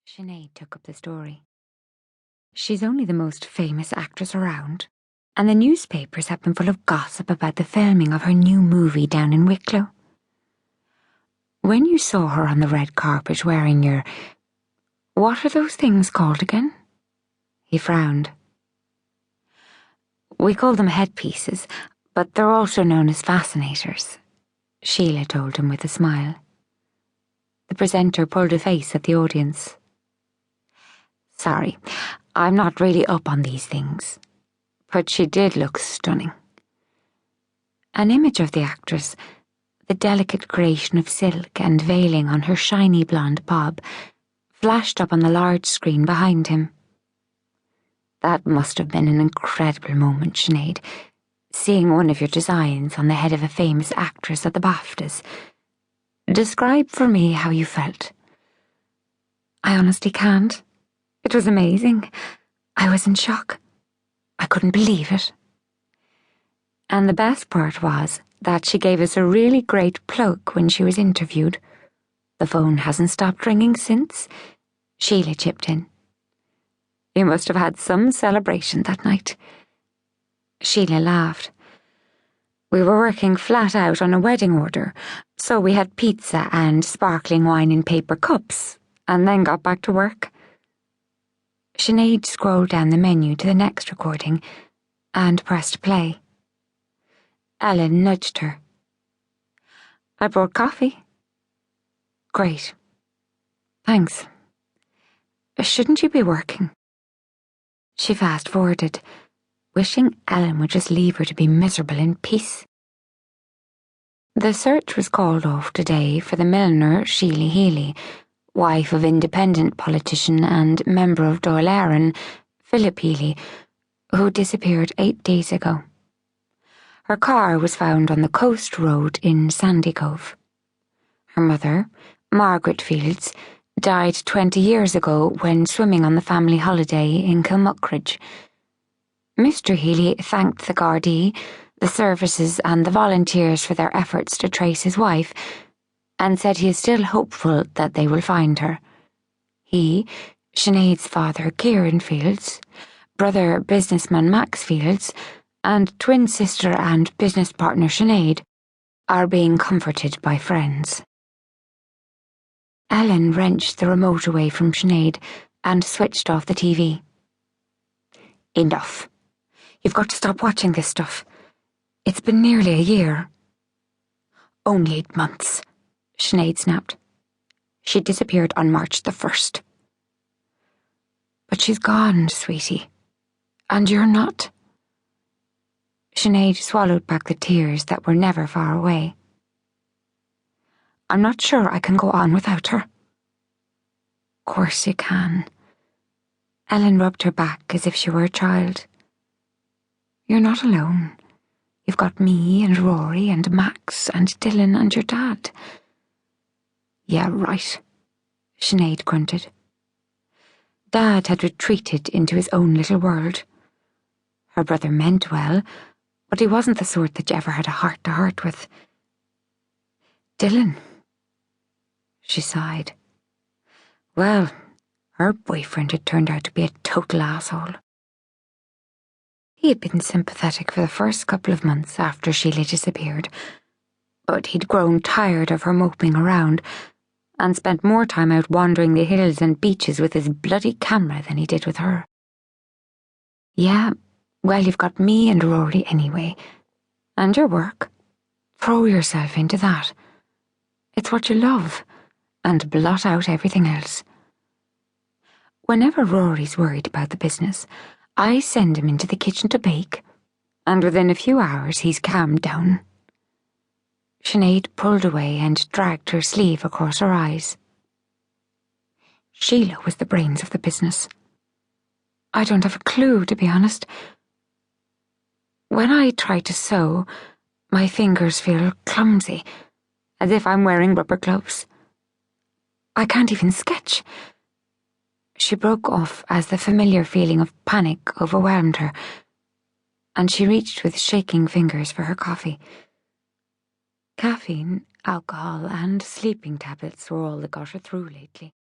Sinead took up the story. She's only the most famous actress around, and the newspapers have been full of gossip about the filming of her new movie down in Wicklow. When you saw her on the red carpet wearing your... what are those things called again? He frowned. We call them headpieces, but they're also known as fascinators, Sheila told him with a smile. The presenter pulled a face at the audience. Sorry, I'm not really up on these things, but she did look stunning. An image of the actress, the delicate creation of silk and veiling on her shiny blonde bob, flashed up on the large screen behind him. That must have been an incredible moment, Sinead, seeing one of your designs on the head of a famous actress at the BAFTAs. Describe for me how you felt. I honestly can't. It was amazing. I was in shock. I couldn't believe it. And the best part was that she gave us a really great plug when she was interviewed. The phone hasn't stopped ringing since, Sheila chipped in. You must have had some celebration that night. Sheila laughed. We were working flat out on a wedding order, so we had pizza and sparkling wine in paper cups, and then got back to work. Sinead scrolled down the menu to the next recording and pressed play. Ellen nudged her. I brought coffee. Great. Thanks. Shouldn't you be working? She fast-forwarded, wishing Ellen would just leave her to be miserable in peace. The search was called off today for the milliner Sheila Healy, wife of independent politician and member of Dáil Éireann, Philip Healy, who disappeared 8 days ago. Her car was found on the coast road in Sandycove. Her mother, Margaret Fields, died 20 years ago when swimming on the family holiday in Kilmuckridge. Mr. Healy thanked the Gardaí, the services and the volunteers for their efforts to trace his wife, and said he is still hopeful that they will find her. He, Sinead's father Kieran Fields, brother businessman Max Fields, and twin sister and business partner Sinead are being comforted by friends. Ellen wrenched the remote away from Sinead and switched off the TV. Enough. You've got to stop watching this stuff. It's been nearly a year. Only 8 months, Sinead snapped. She disappeared on March the 1st. But she's gone, sweetie. And you're not. Sinead swallowed back the tears that were never far away. I'm not sure I can go on without her. Of course you can. Ellen rubbed her back as if she were a child. You're not alone. You've got me and Rory and Max and Dylan and your dad. Yeah, right, Sinead grunted. Dad had retreated into his own little world. Her brother meant well, but he wasn't the sort that you ever had a heart-to-heart with. Dylan. She sighed. Well, her boyfriend had turned out to be a total asshole. He had been sympathetic for the first couple of months after Sheila disappeared, but he'd grown tired of her moping around and spent more time out wandering the hills and beaches with his bloody camera than he did with her. Yeah, well, you've got me and Rory anyway, and your work. Throw yourself into that. It's what you love, and blot out everything else. Whenever Rory's worried about the business, I send him into the kitchen to bake, and within a few hours he's calmed down. Sinead pulled away and dragged her sleeve across her eyes. Sheila was the brains of the business. I don't have a clue, to be honest. When I try to sew, my fingers feel clumsy, as if I'm wearing rubber gloves. I can't even sketch. She broke off as the familiar feeling of panic overwhelmed her, and she reached with shaking fingers for her coffee. Caffeine, alcohol, and sleeping tablets were all that got her through lately.